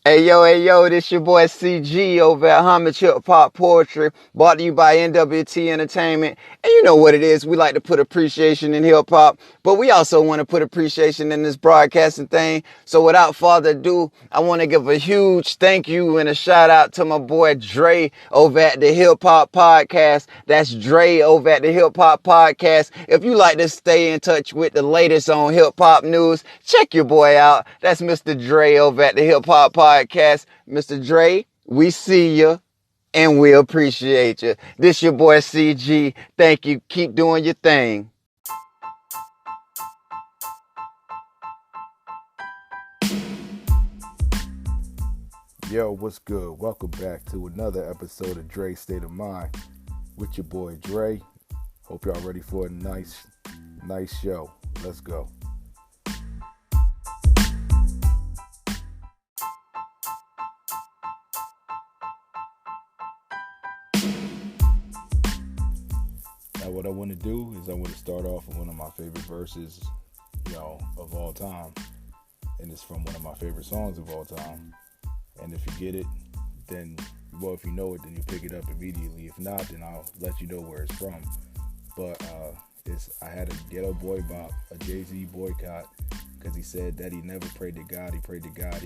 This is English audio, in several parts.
Hey yo, this your boy CG over at Homage Hip Hop Poetry, brought to you by NWT Entertainment. And you know what it is, we like to put appreciation in hip hop, but we also want to put appreciation in this broadcasting thing. So without further ado, I want to give a huge thank you and a shout out to my boy Dre over at the Hip Hop Podcast. That's Dre over at the Hip Hop Podcast. If you like to stay in touch with the latest on hip hop news, check your boy out. That's Mr. Dre over at the Hip Hop Podcast. Mr. Dre, we see you and we appreciate you. This your boy CG. Thank you. Keep doing your thing. Yo, what's good? Welcome back to another episode of Dre State of Mind with your boy Dre. Hope y'all ready for a nice show. Let's go. Now, what I want to do is I want to start off with one of my favorite verses, of all time, and it's from one of my favorite songs of all time. And if you get it, then, well, if you know it, then you pick it up immediately. If not, then I'll let you know where it's from. But I had a Ghetto Boy Bop, a Jay-Z boycott, because he said that he never prayed to God, he prayed to God.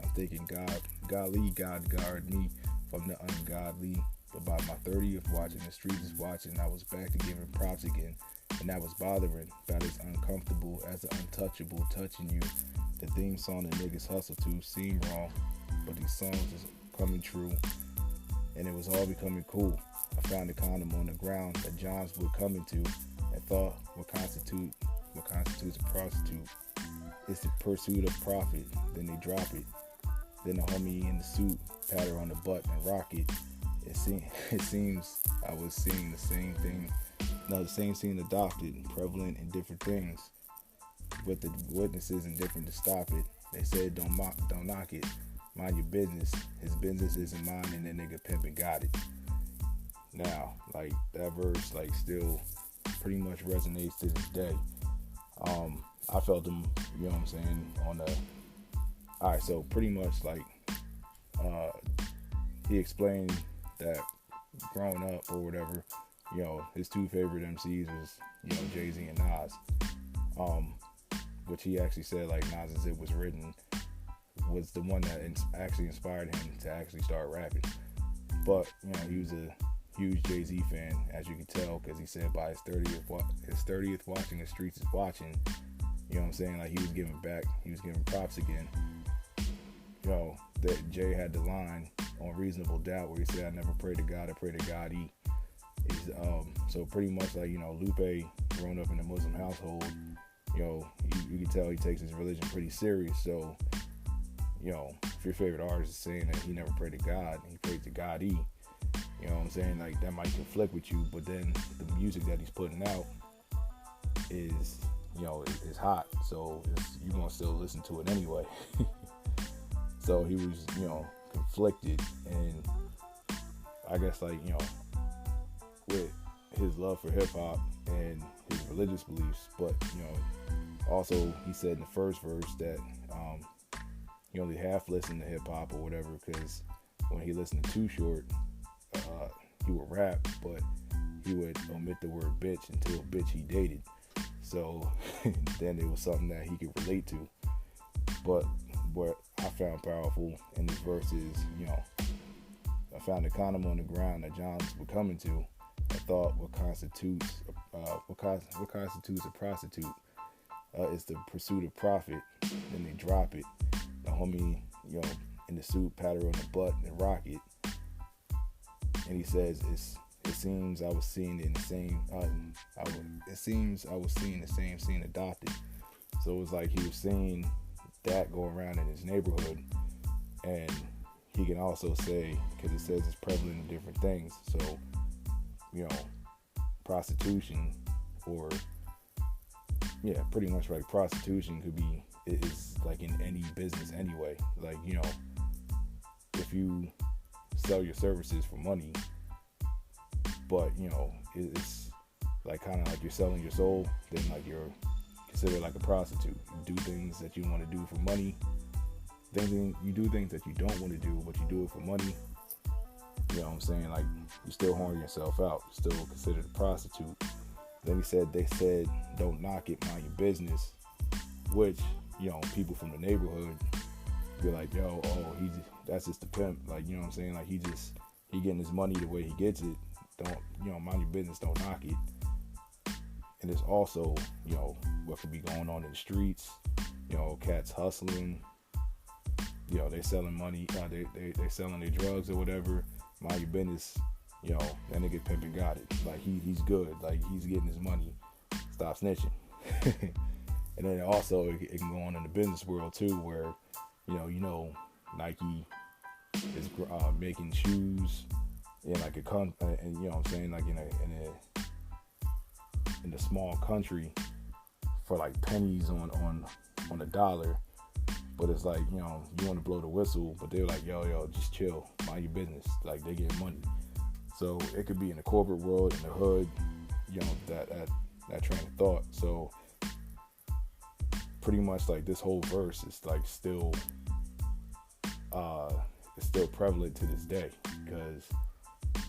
I'm thinking, God guard me from the ungodly. But by my 30th watching, the streets is watching, I was back to giving props again. And that was bothering, about as uncomfortable as the untouchable touching you. The theme song that niggas hustle to seem wrong, but these songs is coming true, and it was all becoming cool. I found a condom on the ground that Johns were coming to, and thought what constitutes a prostitute. It's the pursuit of profit. Then they drop it. Then the homie in the suit pat her on the butt and rock it. It seems I was seeing the same thing. No, the same scene adopted, prevalent in different things, but the witnesses indifferent to stop it. They said don't knock it. Mind your business. His business isn't mine, and that nigga pimpin' got it. Now, like, that verse, like, still pretty much resonates to this day. I felt him, you know what I'm saying, alright, so pretty much, like, he explained that growing up or whatever, his two favorite MCs was, Jay-Z and Nas. Which he actually said, like, Nas as it was written was the one that actually inspired him to actually start rapping. But, he was a huge Jay-Z fan, as you can tell, because he said by his 30th watching, the streets is watching. You know what I'm saying? Like, he was giving back. He was giving props again. That Jay had the line on Reasonable Doubt where he said, I never pray to God, I pray to God. So pretty much like, Lupe, growing up in a Muslim household, you can tell he takes his religion pretty serious. So, if your favorite artist is saying that he never prayed to God, he prayed to God, you know what I'm saying? Like, that might conflict with you, but then the music that he's putting out is, is hot. So you're going to still listen to it anyway. So he was, conflicted, and I guess, like, with his love for hip hop and his religious beliefs, but, also he said in the first verse that he only half listened to hip hop or whatever, because when he listened to Too Short, he would rap, but he would omit the word bitch until a bitch he dated. So then it was something that he could relate to. But what I found powerful in this verse is, I found a condom on the ground that Johns were coming to. I thought what constitutes a prostitute is the pursuit of profit. Then they drop it. The homie, in the suit, pat her on the butt and rock it. And he says, it seems I was seeing the same scene adopted. So it was like he was seeing that go around in his neighborhood, and he can also say, because it says it's prevalent in different things. So, prostitution, or pretty much like prostitution could be is like in any business anyway. Like, if you sell your services for money, but it's like kind of like you're selling your soul, then like you're considered like a prostitute. You do things that you want to do for money, thinking you do things that you don't want to do, but you do it for money. You know what I'm saying? Like, you still whoring yourself out. You're still considered a prostitute. Then they said, don't knock it, mind your business. Which, people from the neighborhood be like, yo, that's just the pimp. Like, you know what I'm saying? Like, he getting his money the way he gets it. Don't, mind your business, don't knock it. And there's also, what could be going on in the streets. Cats hustling. They selling money. They selling their drugs or whatever. Mind your business. That nigga pimping got it. Like, he's good. Like, he's getting his money. Stop snitching. And then also it can go on in the business world too, where Nike is making shoes in like and you know what I'm saying, like in a small country for like pennies on a dollar. But it's like, you want to blow the whistle, but they're like, yo, just chill, mind your business. Like, they get money. So it could be in the corporate world, in the hood, that train of thought. So pretty much like this whole verse is like still it's still prevalent to this day, because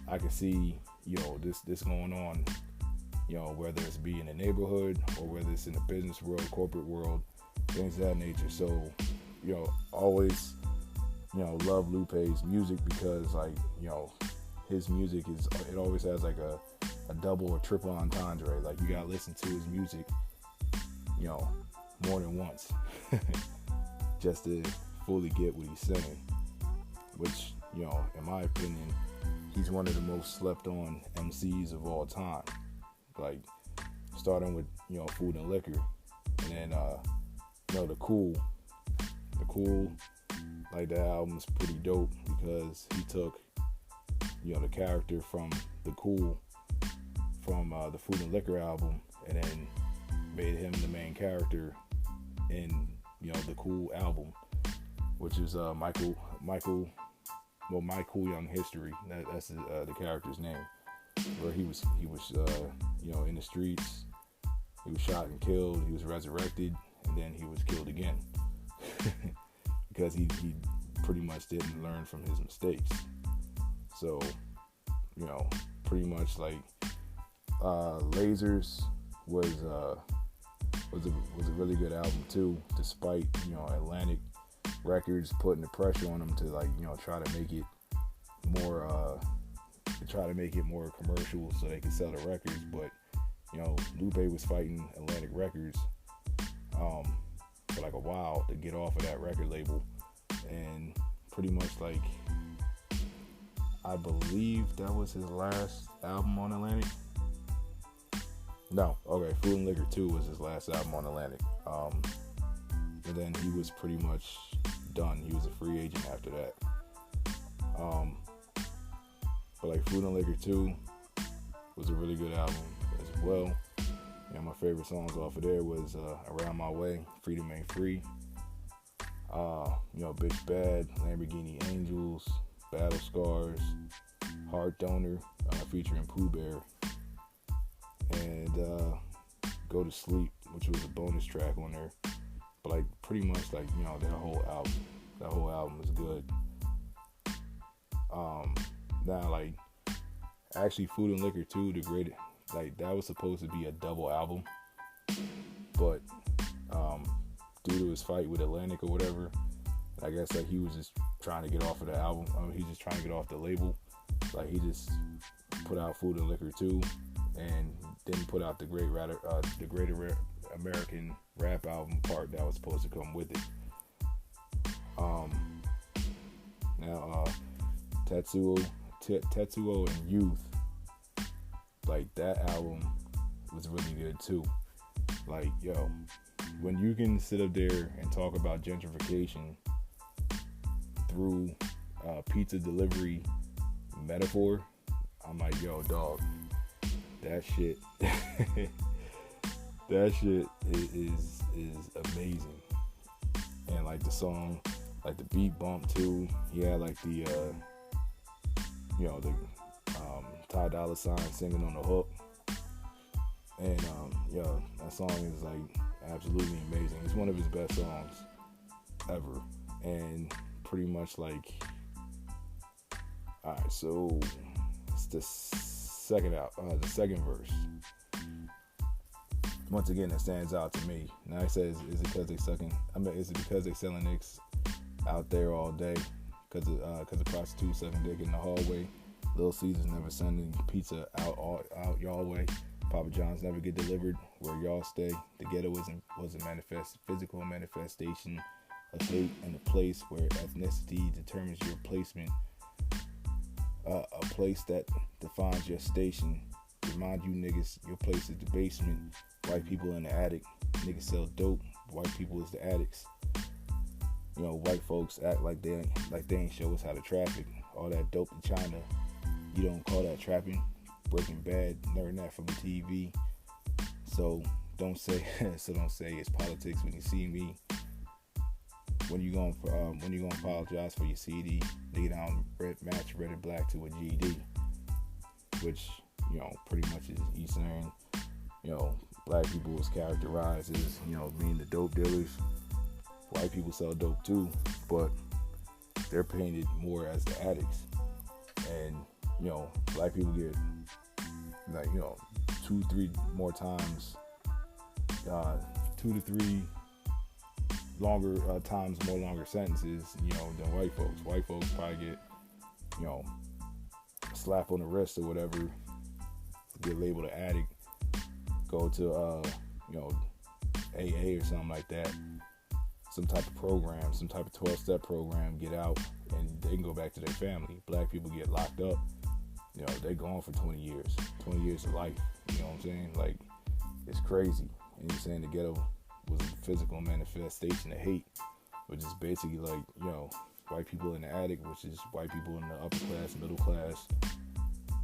I can see this going on, whether it's be in the neighborhood or whether it's in the business world, corporate world, things of that nature. So always love Lupe's music, because like his music it always has like a double or triple entendre. Like, you gotta listen to his music more than once just to fully get what he's saying, which in my opinion, he's one of the most slept on MCs of all time. Like, starting with Food and Liquor, and then the Cool, like, that album's pretty dope, because he took the character from the Cool from the Food and Liquor album, and then made him the main character in the Cool album, which is My Cool Young History. That's the character's name, where he was in the streets. He was shot and killed. He was resurrected, and then he was killed again because he pretty much didn't learn from his mistakes. So pretty much like Lasers was a really good album too, despite Atlantic Records putting the pressure on them to try to make it more commercial so they could sell the records. But Lupe was fighting Atlantic Records for like a while to get off of that record label, and pretty much like I believe that was his last album on Atlantic. No, okay, Food and Liquor 2 was his last album on Atlantic. And then he was pretty much done. He was a free agent after that. But like Food and Liquor 2 was a really good album as well. My favorite songs off of there was Around My Way, Freedom Ain't Free, Bitch Bad, Lamborghini Angels, Battle Scars, Heart Donor, featuring Pooh Bear, and Go to Sleep, which was a bonus track on there. But like pretty much like that whole album is good. Now like actually Food and Liquor 2, the great, like that was supposed to be a double album, but due to his fight with Atlantic or whatever, I guess like he was just trying to get off of the album. He's just trying to get off the label. Like he just put out Food and Liquor 2 and didn't put out the Great American Rap album part that was supposed to come with it. Now Tetsuo and Youth, like that album was really good too. Like when you can sit up there and talk about gentrification through pizza delivery metaphor, I'm like, dog, that shit that shit is amazing. And like the song, like the beat bump too, he had like the Ty Dolla $ign singing on the hook, and that song is like absolutely amazing. It's one of his best songs ever, and pretty much like, all right, so it's the second verse. Once again, it stands out to me. Now he says, is it because they is it because they selling nicks out there all day? Because of prostitutes sucking dick in the hallway. Little Caesars never sending pizza out y'all way. Papa John's never get delivered where y'all stay. The ghetto was a physical manifestation of fate and a place where ethnicity determines your placement. A place that defines your station. Remind you niggas, your place is the basement. White people in the attic. Niggas sell dope. White people is the addicts. You know, white folks act like they ain't show us how to traffic. All that dope in China, you don't call that trapping. Breaking Bad, learn that from the TV. So don't say it's politics when you see me. When you gonna apologize for your CD? Nigga down match red and black to a GD, which, you know, pretty much is he's saying, you know, black people is characterized as, you know, being the dope dealers. White people sell dope too, but they're painted more as the addicts. And, you know, black people get, like, you know, 2-3 more times, 2 to 3 longer times more longer sentences, you know, than white folks. White folks probably get, you know, a slap on the wrist or whatever, get labeled an addict, go to you know, AA or something like that, some type of program, some type of 12-step program, get out and they can go back to their family. Black people get locked up, you know, they gone for 20 years of life, you know what I'm saying? Like, it's crazy. And you're saying the ghetto was a physical manifestation of hate, which is basically like, you know, white people in the attic, which is white people in the upper class, middle class.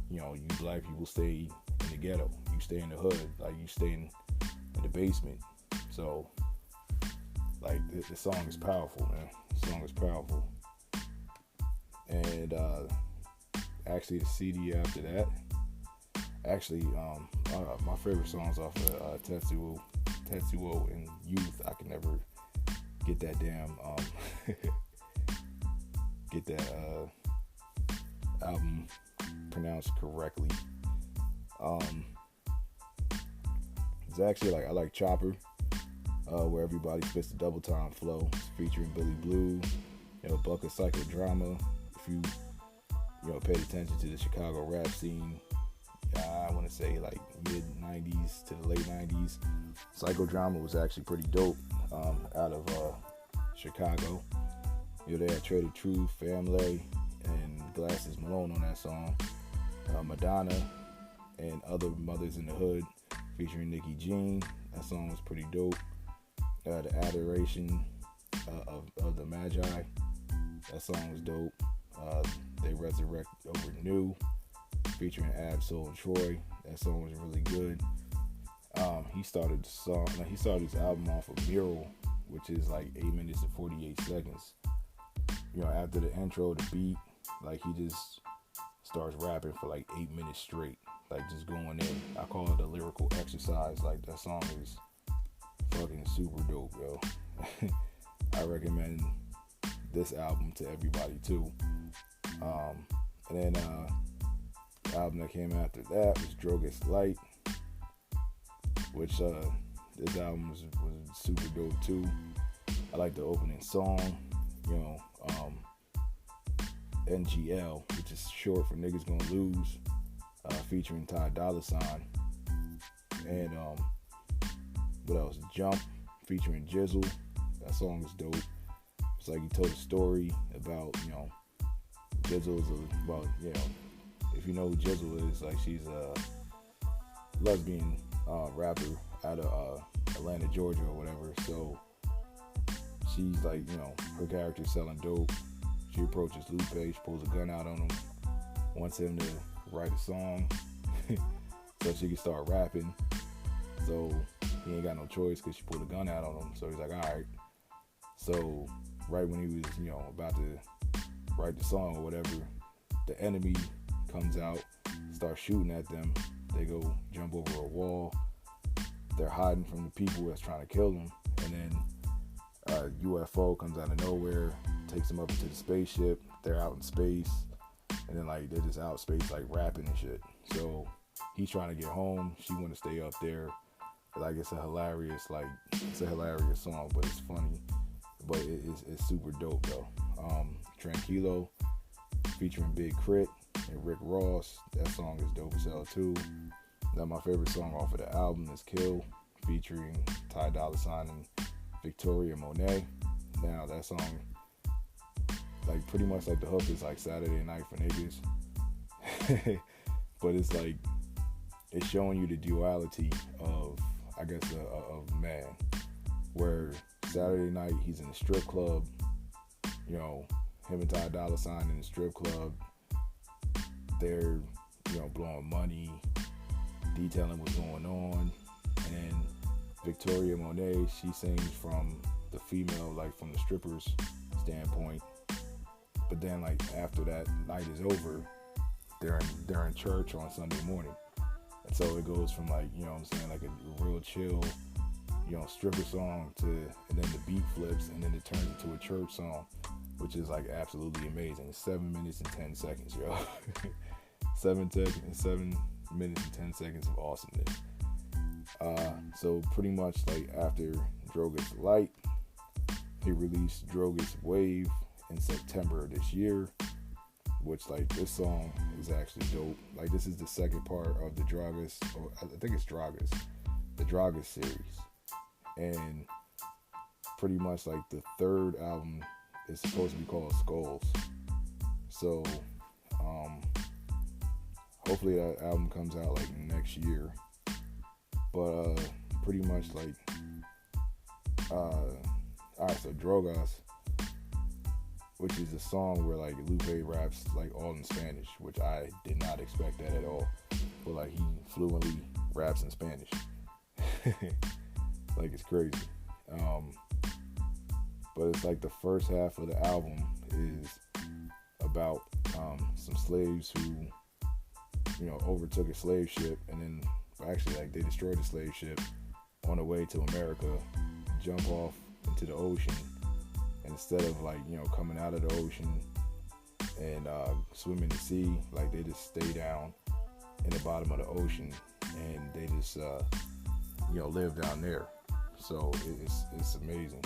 You know, you black people stay in the ghetto, you stay in the hood, like you stay in the basement. So, like, the song is powerful, man. The song is powerful. And actually, the CD after that, actually, my favorite songs off of Tetsuo and Youth. I can never get that damn get that album pronounced correctly. It's actually like, I like Chopper, where everybody spits the double time flow. It's featuring Billy Blue, you know, Buck of Psychodrama. If you know, paid attention to the Chicago rap scene, I want to say like mid 90s to the late 90s, Psychodrama was actually pretty dope, out of Chicago. You know, they had Trader Truth, Family, and Glasses Malone on that song. Madonna and Other Mothers in the Hood featuring Nicki Jean. That song was pretty dope. The Adoration of the Magi. That song was dope. They Resurrect Over New featuring Ab Soul and Troy. That song was really good. He started his album off of Mural, which is like 8 minutes and 48 seconds. You know, after the intro, the beat, like, he just starts rapping for like 8 minutes straight, like just going in. I call it a lyrical exercise. Like, that song is fucking super dope, yo. I recommend this album to everybody too. And then the album that came after that was Drogas Light, which this album was super dope too. I like the opening song, you know, NGL, which is short for Niggas Gonna Lose, featuring Ty Dolla $ign. And what else? Jump, featuring Jizzle. That song is dope. It's like he told a story about, you know, Jizzle's about, you know, if you know who Jizzle is, like, she's a lesbian rapper out of Atlanta, Georgia or whatever. So she's like, you know, her character's selling dope. She approaches Lupe, she pulls a gun out on him, wants him to write a song so she can start rapping. So he ain't got no choice because she pulled a gun out on him. So he's like, all right. So right when he was, you know, about to write the song or whatever, the enemy comes out, starts shooting at them. They go jump over a wall. They're hiding from the people that's trying to kill them. And then a UFO comes out of nowhere, takes them up into the spaceship. They're out in space, and then like they're just out in space like rapping and shit. So he's trying to get home. She want to stay up there. Like it's a hilarious song, but it's funny. But it's super dope though. Tranquilo featuring Big Crit and Rick Ross. That song is dope as hell too. Now my favorite song off of the album is Kill featuring Ty Dolla $ign and Victoria Monet. Now that song, like pretty much like the hook is like Saturday Night for Niggas. But it's like, it's showing you the duality of, I guess, of man. Where Saturday night he's in a strip club, you know, him and Ty Dolla $ign in the strip club. They're, you know, blowing money, detailing what's going on. And then Victoria Monet, she sings from the female, like from the stripper's standpoint. But then like after that night is over, they're in church on Sunday morning. And so it goes from like, you know what I'm saying, like a real chill, you know, stripper song to, and then the beat flips and then it turns into a church song, which is like absolutely amazing. It's 7 minutes and 10 seconds, yo. 7 minutes and 10 seconds of awesomeness. So pretty much like after Drogas Light, he released Drogas Wave in September of this year, which like this song is actually dope. Like this is the second part of the Drogas, or I think it's Drogas, the Drogas series. And pretty much like the third album is supposed to be called Skulls. So hopefully that album comes out like next year. But pretty much like alright, so Drogas, which is a song where like Lupe raps like all in Spanish, which I did not expect that at all. But like he fluently raps in Spanish. Like it's crazy. But it's like the first half of the album is about some slaves who, you know, overtook a slave ship, and then actually like they destroyed the slave ship on the way to America, jump off into the ocean, and instead of like, you know, coming out of the ocean and swimming the sea, like they just stay down in the bottom of the ocean and they just you know, live down there. So it's amazing.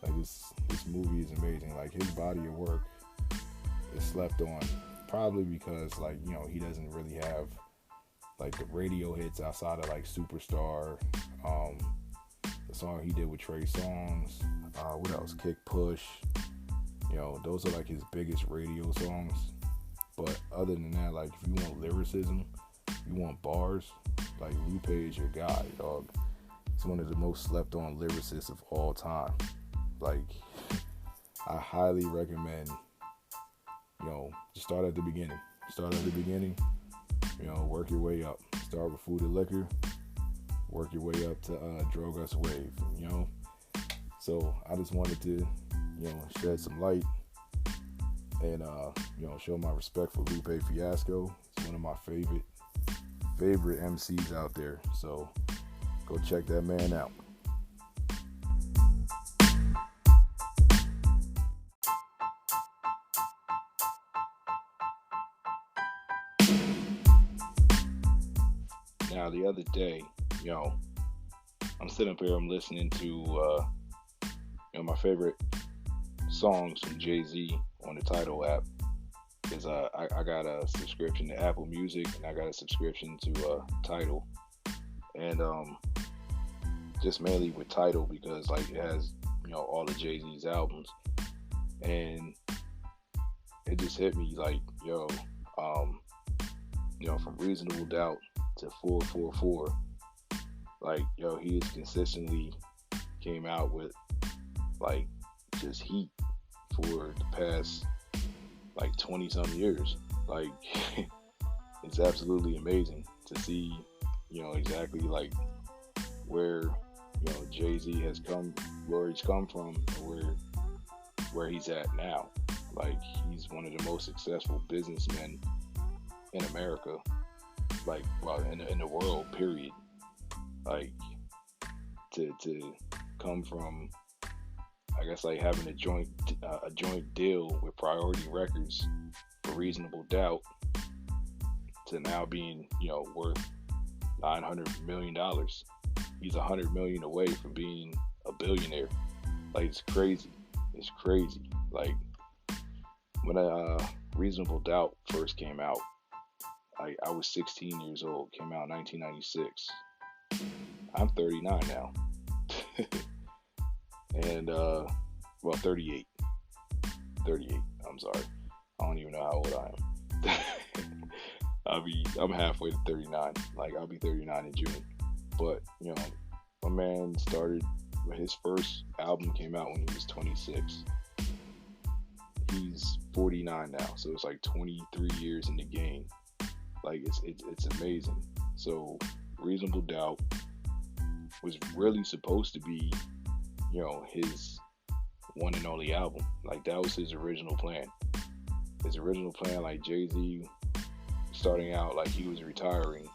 Like this movie is amazing. Like his body of work is slept on, probably because like, you know, he doesn't really have like the radio hits outside of like Superstar, the song he did with Trey Songz, what else? Kick Push. You know, those are like his biggest radio songs. But other than that, like if you want lyricism, you want bars, like Lupe is your guy, dog. He's one of the most slept on lyricists of all time. Like, I highly recommend, you know, just start at the beginning. You know, work your way up. Start with Food and Liquor, work your way up to Drogas Wave, you know. So I just wanted to, you know, shed some light and, you know, show my respect for Lupe Fiasco. He's one of my favorite MCs out there. So go check that man out. Now the other day, you know, I'm sitting up here, I'm listening to, you know, my favorite songs from Jay-Z on the Tidal app. Is I got a subscription to Apple Music and I got a subscription to Tidal, and just mainly with Tidal because like it has, you know, all of Jay-Z's albums, and it just hit me like, yo, you know, from Reasonable Doubt to 444, like, yo, he has consistently came out with like just heat for the past like 20 some years. Like it's absolutely amazing to see, you know, exactly like where, you know, Jay-Z has come, where he's come from, and where he's at now. Like he's one of the most successful businessmen in America, like, well, in the world, period. Like to come from, I guess like having a joint deal with Priority Records for Reasonable Doubt to now being worth $900 million. He's $100 million away from being a billionaire. Like, it's crazy. It's crazy. Like, when Reasonable Doubt first came out, I was 16 years old. Came out in 1996. I'm 39 now. And 38. 38. I'm sorry. I don't even know how old I am. I'm halfway to 39. Like, I'll be 39 in June. But my man started. His first album came out when he was 26. He's 49 now, so it's like 23 years in the game. Like, it's amazing. So Reasonable Doubt was really supposed to be, his one and only album. Like, that was his original plan. His original plan, like Jay-Z starting out like he was retiring,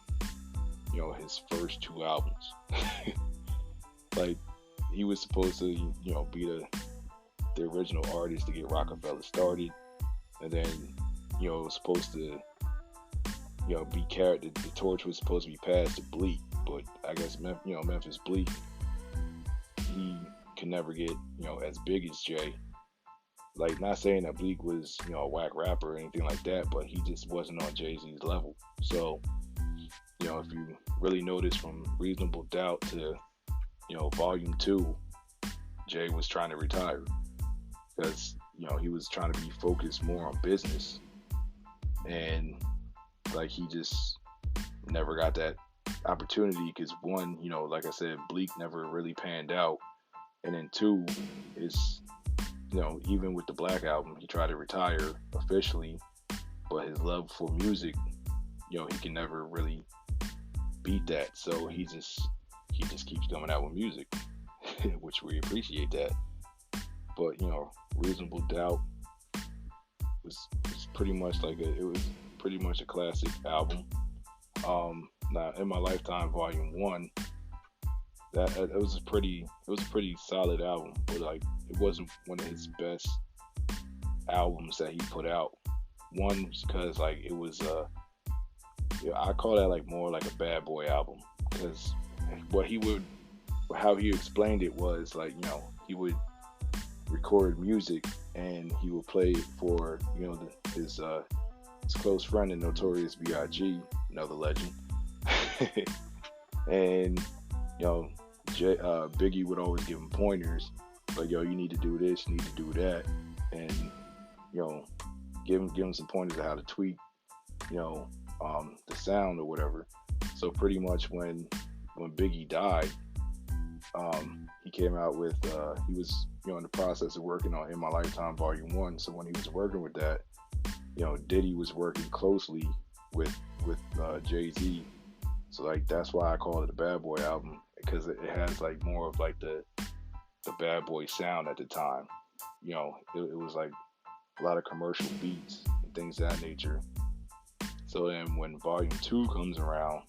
his first two albums. Like, he was supposed to, be the original artist to get Rockefeller started, and then, it was supposed to, be carried. The torch was supposed to be passed to Bleek, but I guess Memphis Bleek, he could never get as big as Jay. Like, not saying that Bleek was a whack rapper or anything like that, but he just wasn't on Jay-Z's level. So if you really notice from Reasonable Doubt to Volume 2, Jay was trying to retire because he was trying to be focused more on business, and like, he just never got that opportunity because, one, like I said, Bleek never really panned out, and then two, is even with the Black Album, he tried to retire officially, but his love for music, he can never really beat that. So he just keeps coming out with music, which we appreciate that. But Reasonable Doubt was pretty much like it was pretty much a classic album. Now, In My Lifetime Volume 1, it was a pretty solid album, but like, it wasn't one of his best albums that he put out. One, because like, it was I call that like more like a bad boy album, because how he explained it was like, he would record music and he would play it for his close friend, the Notorious B.I.G., another legend. And Biggie would always give him pointers, like, you need to do this, you need to do that, and give him some pointers of how to tweak the sound or whatever. So pretty much when Biggie died, he came out with he was in the process of working on In My Lifetime Volume 1. So when he was working with that, Diddy was working closely with Jay-Z. So like, that's why I call it a bad boy album, because it has like more of like the bad boy sound at the time. It was like a lot of commercial beats and things of that nature. So then when Volume 2 comes around,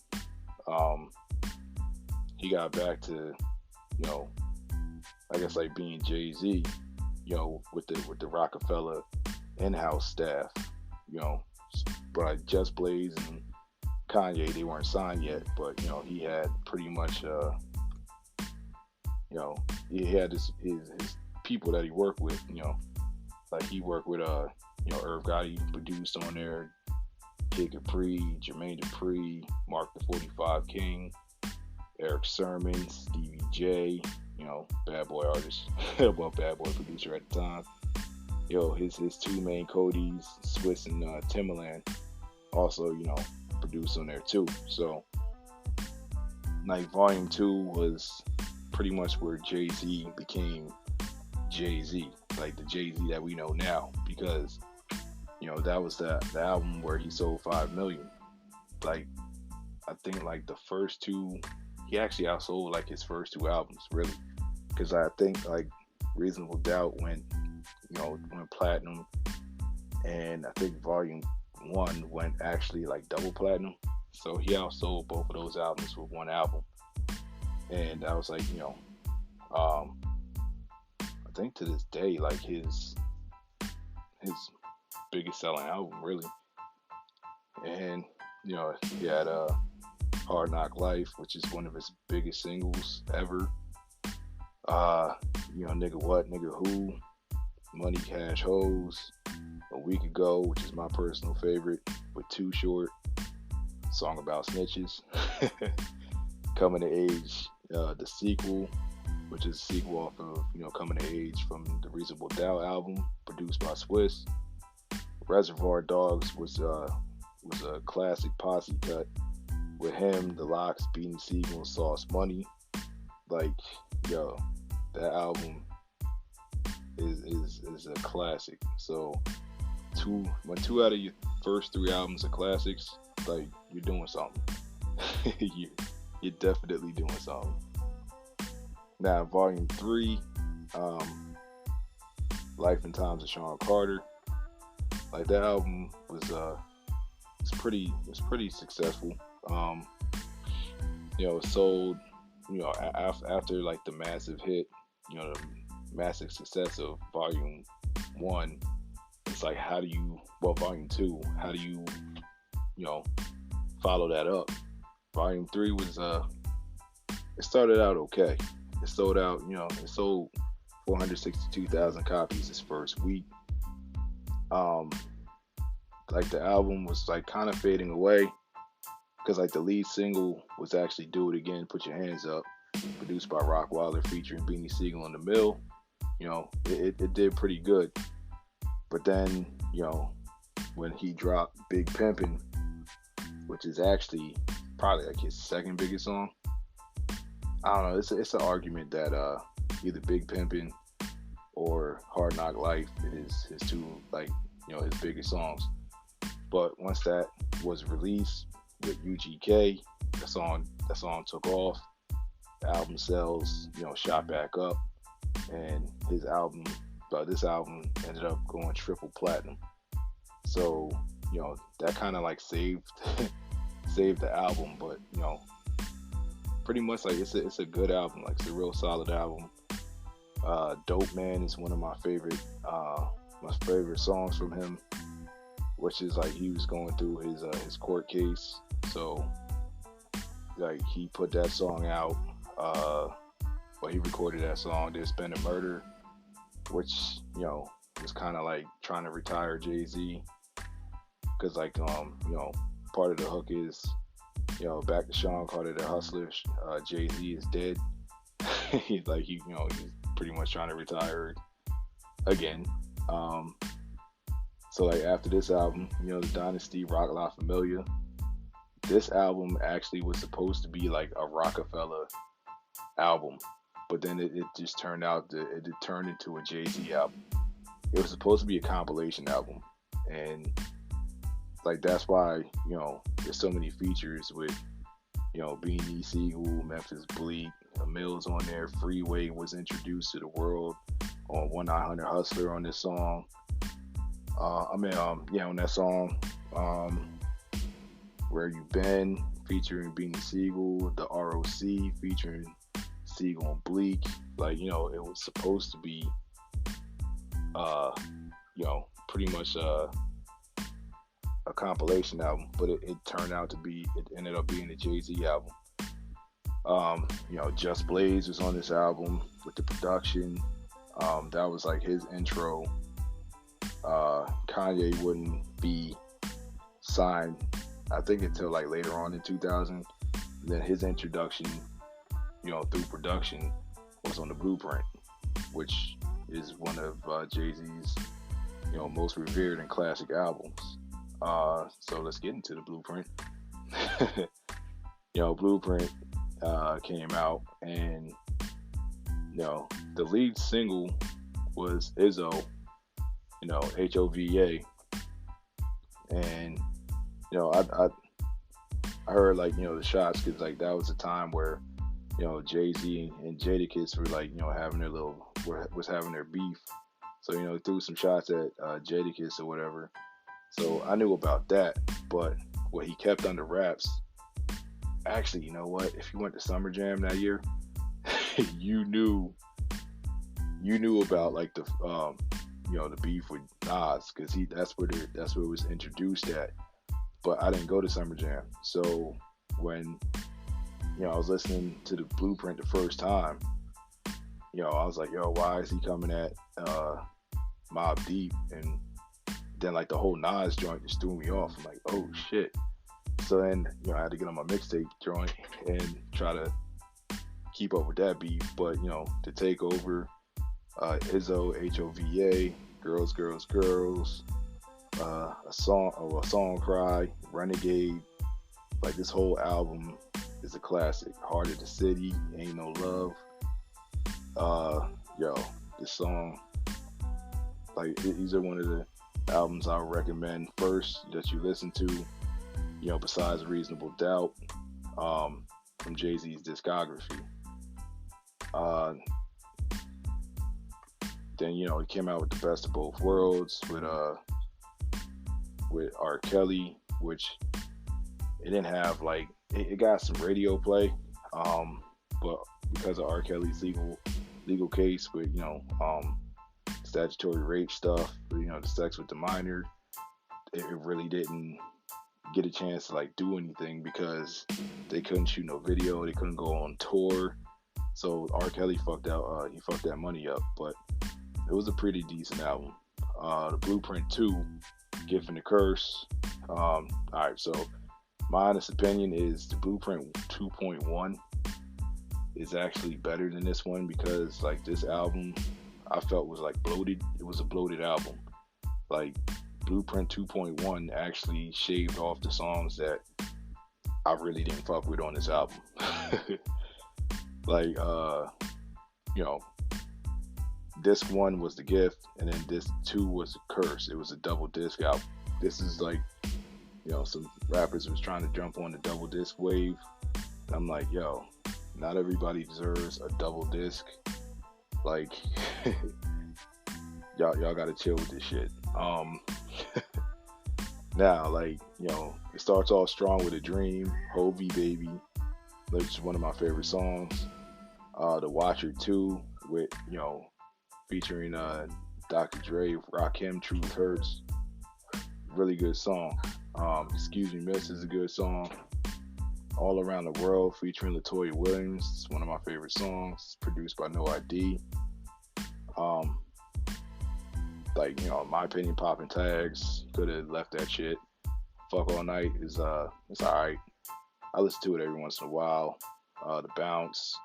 he got back to I guess like being Jay-Z, with the Rockefeller in-house staff, but Just Blaze and Kanye, they weren't signed yet, but he had pretty much he had his people that he worked with, like he worked with Irv Gotti produced on there, Kid Capri, Jermaine Dupri, Mark the 45 King, Eric Sermon, Stevie J, bad boy artist, well, bad boy producer at the time. His two main Codys, Swiss and Timbaland, also produced on there too. So like, Volume 2 was pretty much where Jay-Z became Jay-Z, like the Jay-Z that we know now, because that was the album where he sold 5 million. Like, I think like the first two, he actually outsold like his first two albums, really, because I think like Reasonable Doubt went platinum, and I think Volume 1 went actually like double platinum. So he outsold both of those albums with one album, and I was like, I think to this day, like his biggest selling album, really. And he had Hard Knock Life, which is one of his biggest singles ever. Nigga What, Nigga Who, Money Cash Hoes, A Week Ago, which is my personal favorite, with Too Short, song about snitches. Coming to Age, the sequel, which is a sequel off of Coming to Age from the Reasonable Doubt album, produced by Swiss. Reservoir Dogs was a classic posse cut with him, The Lox, Beanie Siegel, and Sauce Money. Like, that album is a classic. So when two out of your first three albums are classics, like, you're doing something. You're definitely doing something. Now, Volume 3, Life and Times of Sean Carter. Like, that album was pretty successful. It sold, after like the massive hit, the massive success of Volume 1. It's like, Volume 2, how do you follow that up? Volume 3 was it started out okay. It sold 462,000 copies its first week. Like, the album was like kind of fading away, because like the lead single was actually Do It Again, Put Your Hands Up, produced by Rockwilder featuring Beanie Siegel and The Mill. It did pretty good. But then, when he dropped Big Pimpin', which is actually probably like his second biggest song. I don't know, it's an argument that either Big Pimpin' or Hard Knock Life is his two, like, his biggest songs. But once that was released with UGK, that song took off. The album sales, shot back up, and this album ended up going triple platinum. So, that kind of like saved the album. But pretty much, like, it's a good album. Like, it's a real solid album. Dope Man is one of my favorite songs from him, which is like he was going through his court case. So, like, he put that song out. He recorded that song, There's Been a Murder, which, was kind of like trying to retire Jay-Z. Because, like, part of the hook is, back to Sean Carter, the Hustler, Jay-Z is dead. He's pretty much trying to retire again. So, like, after this album, the Dynasty, Rock La Familia, this album actually was supposed to be like a Rockefeller album, but then it just turned out that it turned into a Jay-Z album. It was supposed to be a compilation album, and like, that's why there's so many features with Beanie Siegel, Memphis Bleek, Mills on there. Freeway was introduced to the world on 1-900 Hustler on this song. On that song, Where You Been, featuring Beanie Siegel, the ROC featuring Siegel and Bleek. Like, it was supposed to be pretty much a compilation album, but it turned out to be, it ended up being a Jay-Z album. Just Blaze was on this album with the production. That was like his intro. Kanye wouldn't be signed, I think, until like later on in 2000. And then his introduction, through production, was on the Blueprint, which is one of Jay-Z's, most revered and classic albums. So let's get into the Blueprint. Blueprint came out, and the lead single was Izzo, HOVA, and I heard, like, the shots, because like that was a time where Jay-Z and Jadakiss were like having their beef, so threw some shots at Jadakiss or whatever. So I knew about that, but what he kept under wraps, actually, if you went to Summer Jam that year, you knew you knew about like the the beef with Nas because that's where it was introduced at. But I didn't go to Summer Jam, so when I was listening to the Blueprint the first time, I was like, yo, why is he coming at Mobb Deep? And then like the whole Nas joint just threw me off. I'm like, oh shit. So then I had to get on my mixtape joint and try to keep up with that beat. But to take over, Izzo, HOVA, Girls, Girls, Girls, a song cry, Renegade, like this whole album is a classic. Heart of the City, Ain't No Love. This song, like these are one of the albums I would recommend first that you listen to, besides Reasonable Doubt, from Jay-Z's discography. Then he came out with The Best of Both Worlds with R. Kelly, which it didn't have like it got some radio play, but because of R. Kelly's legal case with statutory rape stuff, the sex with the minor, it really didn't get a chance to like do anything because they couldn't shoot no video, they couldn't go on tour, so R. Kelly fucked that money up. But it was a pretty decent album. The Blueprint 2, Gift and the Curse. Alright, so my honest opinion is the Blueprint 2.1 is actually better than this one because like this album I felt was like bloated. It was a bloated album. Like Blueprint 2.1 actually shaved off the songs that I really didn't fuck with on this album. Like disc 1 was The Gift, and then disc 2 was The Curse. It was a double disc album. This is like some rappers was trying to jump on the double disc wave, and I'm like, yo, not everybody deserves a double disc. Like y'all gotta chill with this shit. Now, like, it starts off strong with A Dream, Hovey Baby, which is one of my favorite songs. The Watcher 2 with featuring Dr. Dre, Rakim, Truth Hurts, really good song. Excuse Me Miss is a good song. All Around the World featuring Latoya Williams, it's one of my favorite songs, produced by No ID. Like, in my opinion, Poppin' Tags, could have left that shit. Fuck All Night is it's alright. I listen to it every once in a while. The Bounce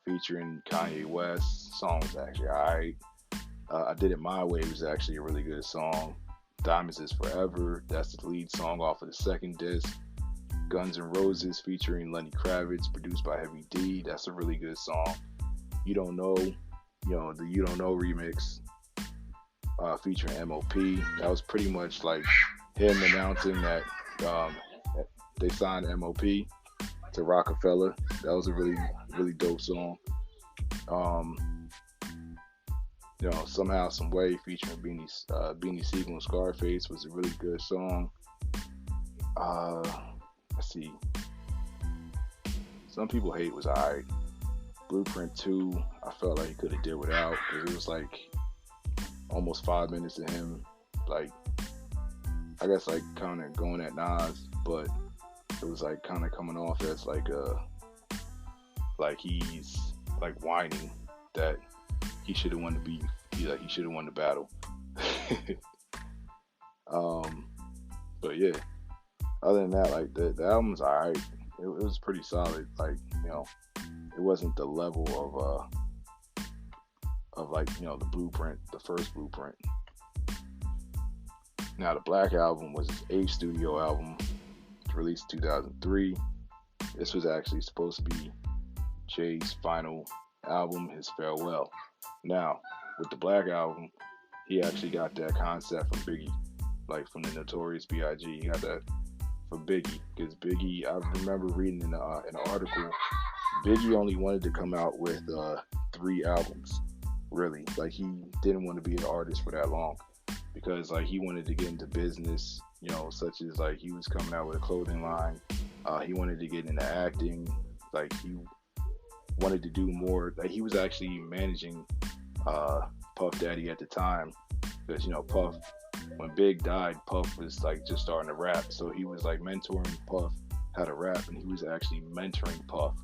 featuring Kanye West, song was actually alright. I Did It My Way was actually a really good song. Diamonds Is Forever, that's the lead song off of the second disc. Guns N' Roses featuring Lenny Kravitz, produced by Heavy D, that's a really good song. You Don't Know, the You Don't Know remix featuring M.O.P. That was pretty much like him announcing that they signed M.O.P. to Rockefeller. That was a really, really dope song. Somehow, Some Way featuring Beanie Siegel and Scarface was a really good song. Let's see. Some people hate it was alright. Blueprint 2, I felt like he could have did without because it was like almost 5 minutes of him, like, I guess like kind of going at Nas, but it was like kind of coming off as like he's like whining that he should have won the beef. He should have won the battle. But yeah, other than that, like the album's alright. It was pretty solid. Like, it wasn't the level of like, the Blueprint, the first Blueprint. Now the Black Album was his 8th studio album. It's released in 2003. This was actually supposed to be Jay's final album, his farewell. Now, with the Black Album, he actually got that concept from Biggie, like from the Notorious B.I.G. He got that from Biggie, because Biggie, I remember reading in an article, Biggie only wanted to come out with 3 albums, really. Like, he didn't want to be an artist for that long, because like he wanted to get into business, such as like he was coming out with a clothing line. He wanted to get into acting. Like, he wanted to do more. Like, he was actually managing Puff Daddy at the time, because Puff, when Big died, Puff was like just starting to rap, so he was like mentoring Puff how to rap, and he was actually mentoring Puff.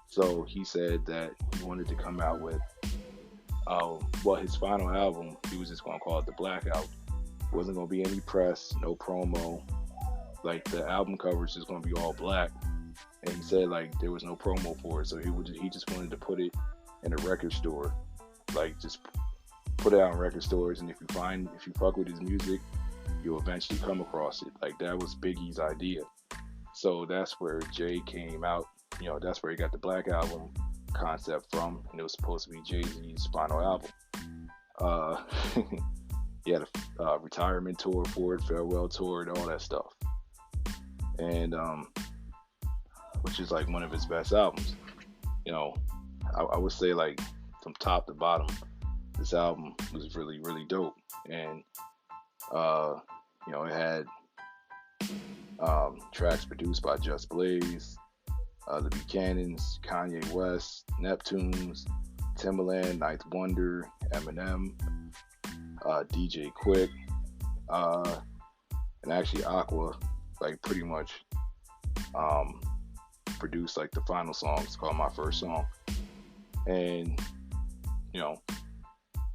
So he said that he wanted to come out with, his final album, he was just gonna call it the Black Album. Wasn't gonna be any press, no promo. Like the album cover is just gonna be all black, and he said like there was no promo for it, so he just wanted to put it in a record store, like just put it out in record stores, and if you fuck with his music, you'll eventually come across it. Like that was Biggie's idea. So that's where Jay came out. That's where he got the Black Album concept from, and it was supposed to be Jay-Z's final album. He had a retirement tour for it, farewell tour, and all that stuff. And which is like one of his best albums. I would say like from top to bottom, this album was really, really dope. And it had tracks produced by Just Blaze, the Buchanans, Kanye West, Neptunes, Timbaland, Ninth Wonder, Eminem, DJ Quick, and actually Aqua, like pretty much produced like the final song. It's called My First Song. And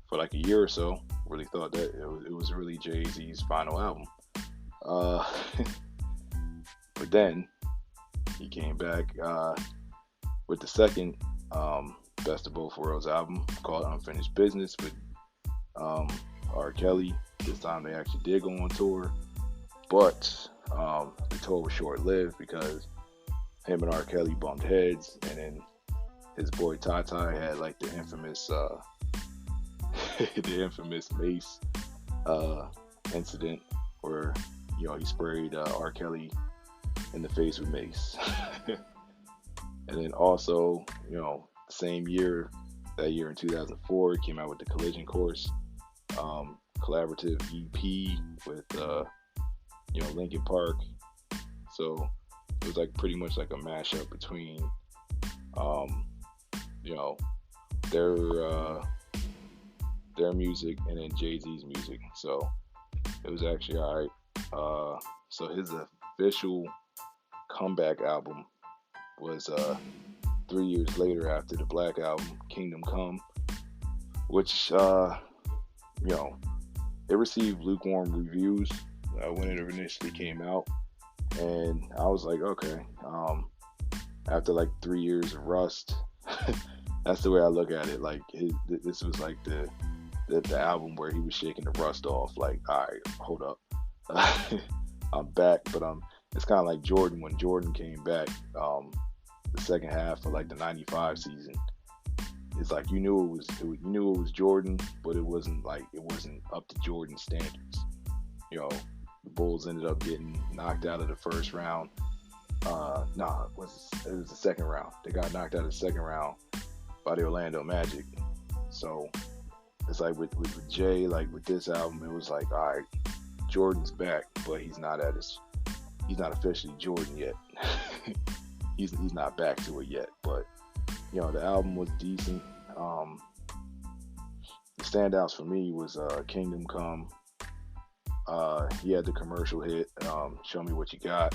for like a year or so, really thought that it was really Jay-Z's final album. But then he came back with the second Best of Both Worlds album called Unfinished Business with R. Kelly. This time they actually did go on tour, but the tour was short-lived because him and R. Kelly bumped heads, and then his boy Ty Ty had like the infamous Mace incident where he sprayed R. Kelly in the face with mace. And then also, same year, that year in 2004, he came out with the Collision Course collaborative EP with Linkin Park. So it was like pretty much like a mashup between their music and then Jay-Z's music. So it was actually alright. So his official comeback album was 3 years later after the Black Album, Kingdom Come, which it received lukewarm reviews when it initially came out, and I was like, okay, after like 3 years of rust, that's the way I look at it. Like this was like the album where he was shaking the rust off. Like, all right, hold up, I'm back, but it's kind of like Jordan when Jordan came back, the second half of like the '95 season. It's like you knew it was Jordan, but it wasn't up to Jordan standards. The Bulls ended up getting knocked out of the first round. It was the second round. They got knocked out of the second round by the Orlando Magic. So it's like with Jay, like with this album, it was like, all right, Jordan's back, but he's not officially Jordan yet. he's not back to it yet, but the album was decent. The standouts for me was Kingdom Come. He had the commercial hit, Show Me What You Got.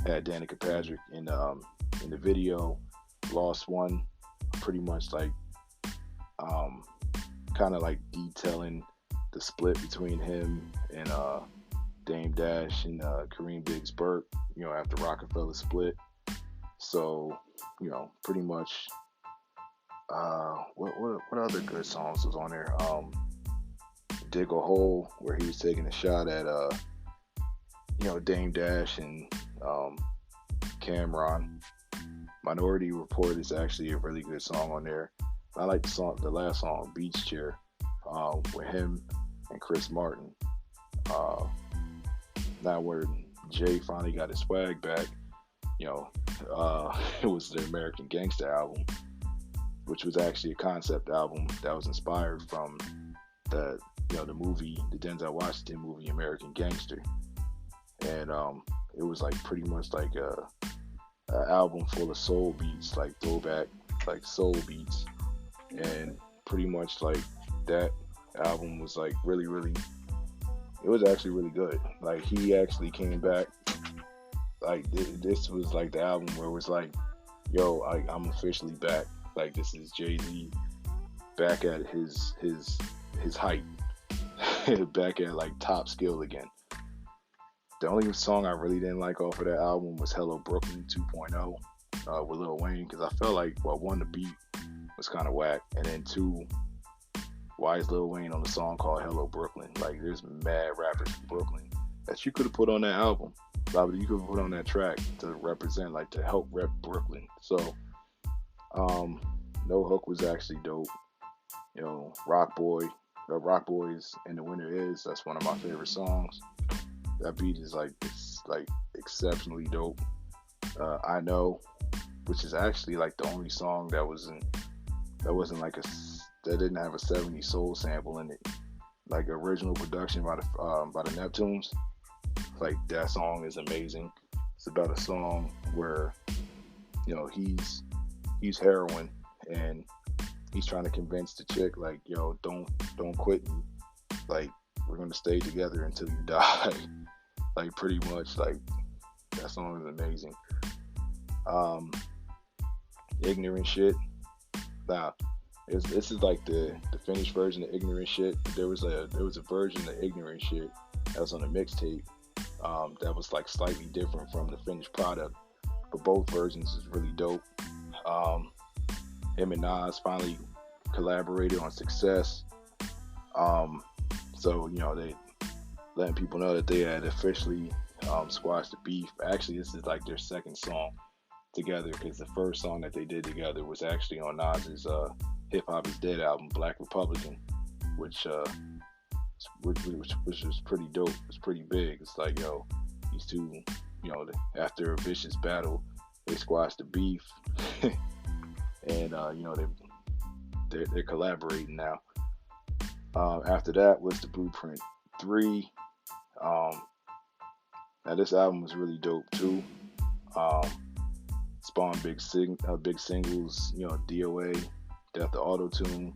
Had Danica Patrick in the video. Lost One, pretty much like kind of like detailing the split between him and Dame Dash and Kareem Biggs Burke, after Rockefeller split. So, pretty much what other good songs was on there? Dig a Hole, where he was taking a shot at Dame Dash and Cameron. Minority Report is actually a really good song on there. I like the last song, Beach Chair, with him and Chris Martin. Now where Jay finally got his swag back, it was the American Gangster album, which was actually a concept album that was inspired from the movie, the Denzel Washington movie, American Gangster. And it was like pretty much like a album full of soul beats, like throwback, like soul beats, and pretty much like that album was like really, really. It was actually really good. Like he actually came back. Like this was like the album where it was like, yo, I'm officially back. Like this is Jay-Z back at his height, back at like top skill again. The only song I really didn't like off of that album was Hello Brooklyn 2.0 with Lil Wayne, because I felt like, well, one, the beat was kind of whack, and then two, why is Lil Wayne on a song called Hello Brooklyn? Like there's mad rappers from Brooklyn that you could have put on that album. Probably you could have put on that track to represent, like to help rep Brooklyn. So No Hook was actually dope. You know, Rock Boys and The Winner Is, that's one of my favorite songs. That beat is like, it's like exceptionally dope. I Know, which is actually like the only song that wasn't like that didn't have a 70s soul sample in it. Like original production by the Neptunes. Like that song is amazing. It's about a song where, you know, he's heroin and he's trying to convince the chick, like, yo, don't quit me. Like, we're gonna stay together until you die. Like pretty much, like that song is amazing. Ignorant Shit. Now, this is like the finished version of Ignorant Shit. There was a version of Ignorant Shit that was on a mixtape that was like slightly different from the finished product, but both versions is really dope. Him and Nas finally collaborated on Success. So, you know, they letting people know that they had officially squashed the beef. Actually, this is like their second song together, because the first song that they did together was actually on Nas's Hip Hop Is Dead album, Black Republican, which was pretty dope. It's pretty big. It's like, yo, these two, you know, after a vicious battle, they squashed the beef, and you know, they're collaborating now. After that was the Blueprint 3. Now this album was really dope too. Spawned big singles, you know, DOA, Death to Auto-Tune,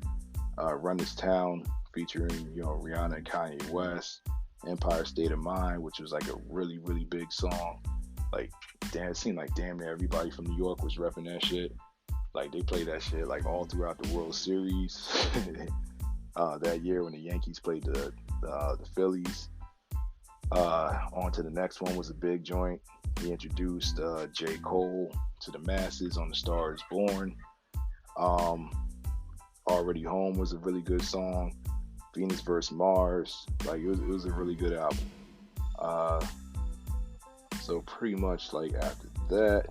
Run This Town, featuring, you know, Rihanna and Kanye West, Empire State of Mind, which was like a really, really big song. Like, damn, it seemed like damn near everybody from New York was repping that shit. Like, they played that shit like all throughout the World Series that year when the Yankees played the Phillies. On to the next one was a big joint. He introduced J. Cole to the masses on The Star Is Born. Already Home was a really good song. Venus vs. Mars, like it was a really good album. So pretty much like after that,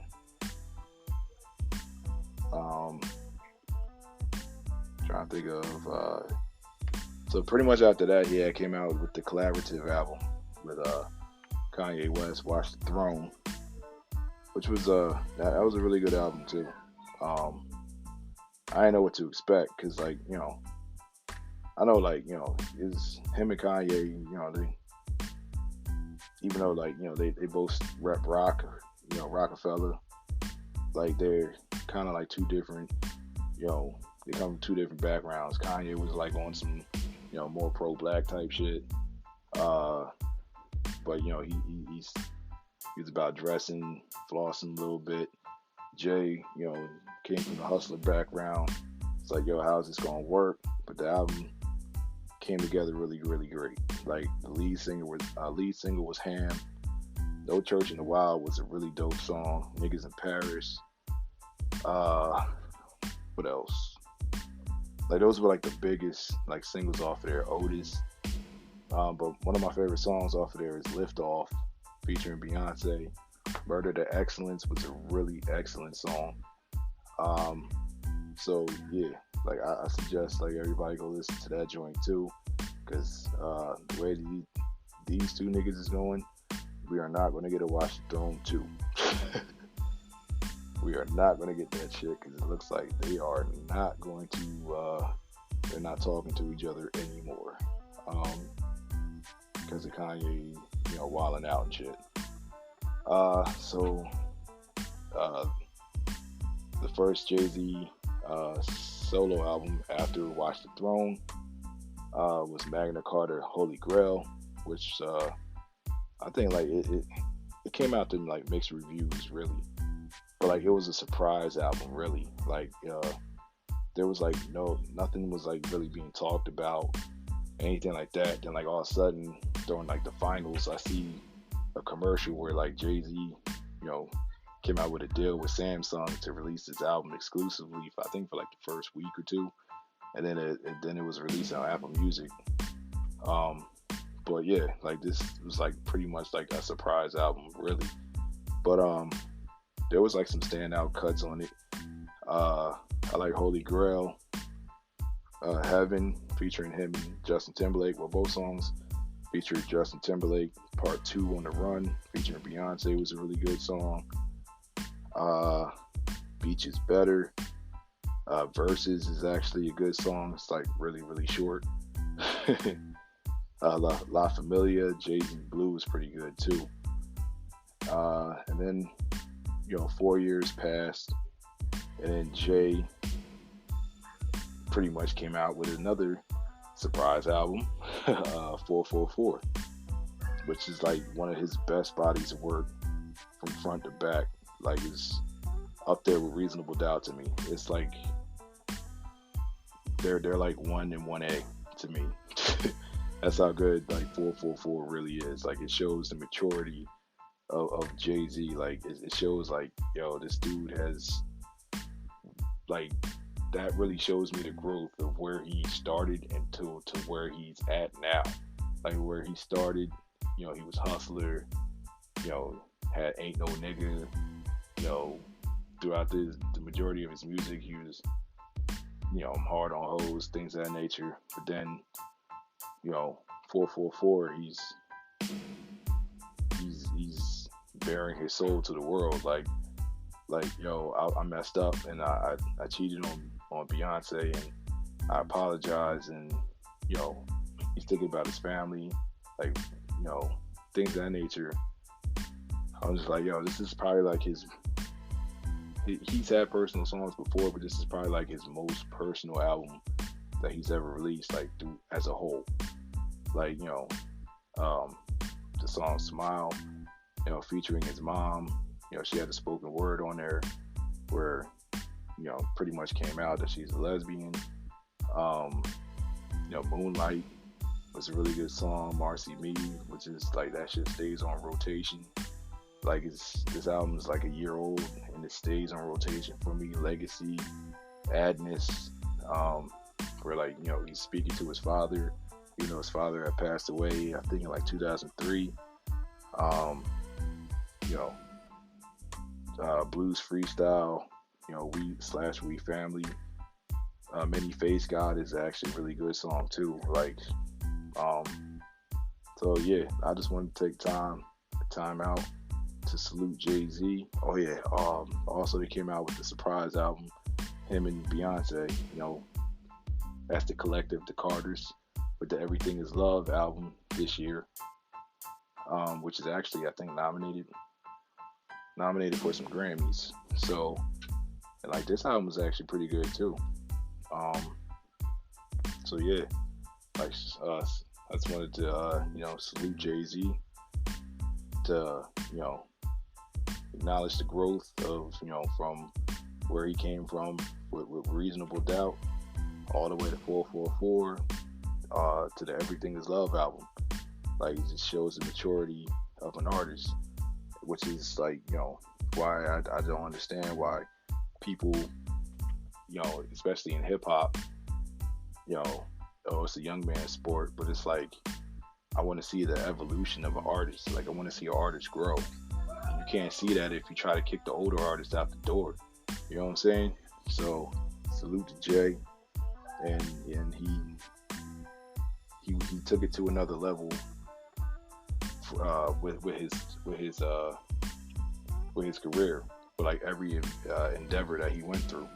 trying to think of, so pretty much after that, he came out with the collaborative album with Kanye West, Watch the Throne, which was that was a really good album too. I didn't know what to expect, because, like, you know, I know, like, you know, is him and Kanye, you know, they, even though, like, you know, they both rep rock, you know, Rockefeller, like, they're kind of like two different, you know, they come from two different backgrounds. Kanye was like on some, you know, more pro-black type shit, but, you know, he's about dressing, flossing a little bit. Jay, you know, came from the hustler background. It's like, yo, how's this gonna work? But the album came together really, really great. Like, the lead single was Ham. No Church in the Wild was a really dope song. Niggas in Paris. What else? Like, those were like the biggest like singles off of there. Otis. But one of my favorite songs off of there is Lift Off, featuring Beyonce. Murder to Excellence was a really excellent song. So yeah, like I suggest like everybody go listen to that joint too, because the way these two niggas is going, we are not going to get a Watch the Throne 2. We are not going to get that shit, because it looks like they are not going to, they're not talking to each other anymore, because of Kanye, you know, wilding out and shit. So the first Jay-Z solo album after Watch the Throne was Magna Carta Holy Grail, which I think like it came out to like mixed reviews really, but like it was a surprise album really. Like there was like nothing was like really being talked about, anything like that. Then like all of a sudden during like the finals, I see a commercial where like Jay-Z, you know, came out with a deal with Samsung to release his album exclusively for, I think for like the first week or two, and then it was released on Apple Music. Um, but yeah, like this was like pretty much like a surprise album, really. But there was like some standout cuts on it. I like Holy Grail, Heaven featuring him and Justin Timberlake. Well, both songs featured Justin Timberlake. Part 2 on the Run featuring Beyonce was a really good song. Beach is Better. Verses is actually a good song. It's like really, really short. La Familia, Jay-Z Blue is pretty good too. And then, 4 years passed, and then Jay pretty much came out with another surprise album, 444, which is like one of his best bodies of work from front to back. Like it's up there with Reasonable Doubt to me. It's like they're like 1 and 1A to me. That's how good like 444 really is. Like it shows the maturity of Jay-Z. Like it shows like, this dude has like, that really shows me the growth of where he started and to where he's at now. Like where he started, he was hustler, had Ain't No Nigga, throughout the majority of his music he was, I'm hard on hoes, things of that nature. But then, 444, he's bearing his soul to the world. Like, I messed up and I cheated on Beyonce and I apologize, and he's thinking about his family, like, things of that nature. I was just like, this is probably like he's had personal songs before, but this is probably like his most personal album that he's ever released, like as a whole. Like, the song Smile, featuring his mom, she had a spoken word on there where, pretty much came out that she's a lesbian. Moonlight was a really good song. Marcy Me, which is like, that shit stays on rotation. Like this album is like a year old and it stays on rotation for me. Legacy, Adness, where like, he's speaking to his father, his father had passed away, I think in like 2003. Blues Freestyle, We Family. Many Face God is actually a really good song too. Like, so yeah, I just wanted to take time out to salute Jay-Z. Oh yeah, also they came out with the surprise album, him and Beyonce, that's the collective, the Carters, with the Everything Is Love album this year, which is actually, I think, nominated for some Grammys. So, and like, this album is actually pretty good too. So yeah, like, I just wanted to, salute Jay-Z, to, acknowledge the growth of, from where he came from with Reasonable Doubt all the way to 444, to the Everything Is Love album. Like, it just shows the maturity of an artist, which is like, why I don't understand why people, especially in hip hop, it's a young man's sport, but it's like, I want to see the evolution of an artist. Like, I want to see an artist grow. You can't see that if you try to kick the older artists out the door. You know what I'm saying? So, salute to Jay, and he took it to another level with his career, but like every endeavor that he went through,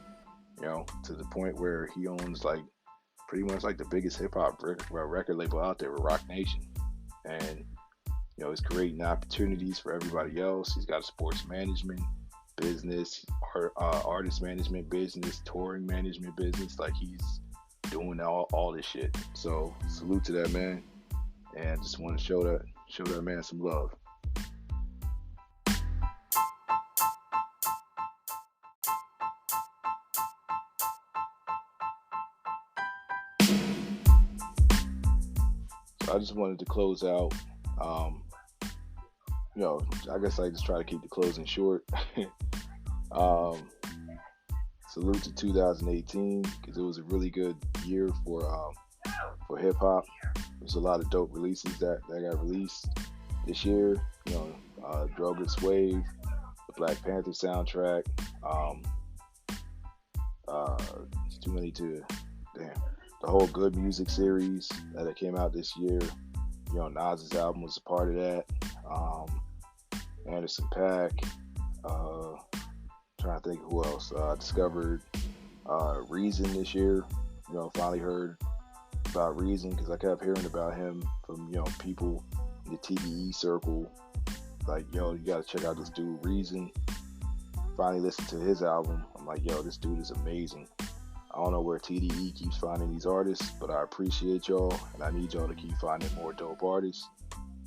to the point where he owns like pretty much like the biggest hip hop record label out there with Roc Nation, and he's creating opportunities for everybody else. He's got a sports management business, artist management business, touring management business. Like, he's doing all this shit. So salute to that man, and just want to show that man some love. So I just wanted to close out. Um, I guess I just try to keep the closing short. um, Salute to 2018 because it was a really good year for hip hop. There's a lot of dope releases that got released this year. Drogas Wave, the Black Panther soundtrack. Um, it's too many to damn. The whole Good Music series that came out this year. Nas's album was a part of that. Anderson .Paak. Trying to think who else. I discovered Reason this year. Finally heard about Reason because I kept hearing about him from people in the TDE circle. Like, you gotta check out this dude Reason. Finally listened to his album. I'm like, this dude is amazing. I don't know where TDE keeps finding these artists, but I appreciate y'all, and I need y'all to keep finding more dope artists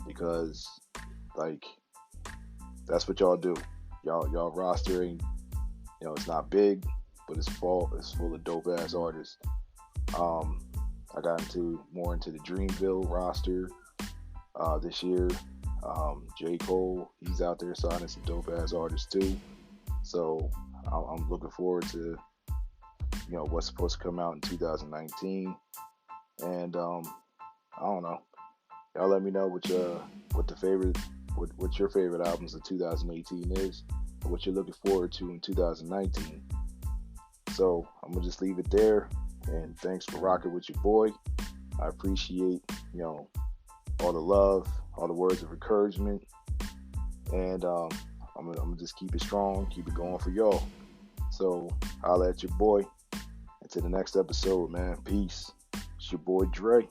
because, like, that's what y'all do. Y'all roster ain't, it's not big, but it's full of dope ass artists. I got more into the Dreamville roster this year. J. Cole, he's out there signing some dope ass artists too. So I'm looking forward to what's supposed to come out in 2019. And I don't know. Y'all let me know what your favorite albums of 2018 is, and what you're looking forward to in 2019. So I'm gonna just leave it there. And thanks for rocking with your boy. I appreciate all the love, all the words of encouragement, and I'm gonna just keep it strong, keep it going for y'all. So holla at your boy. Until the next episode, man. Peace. It's your boy Dre.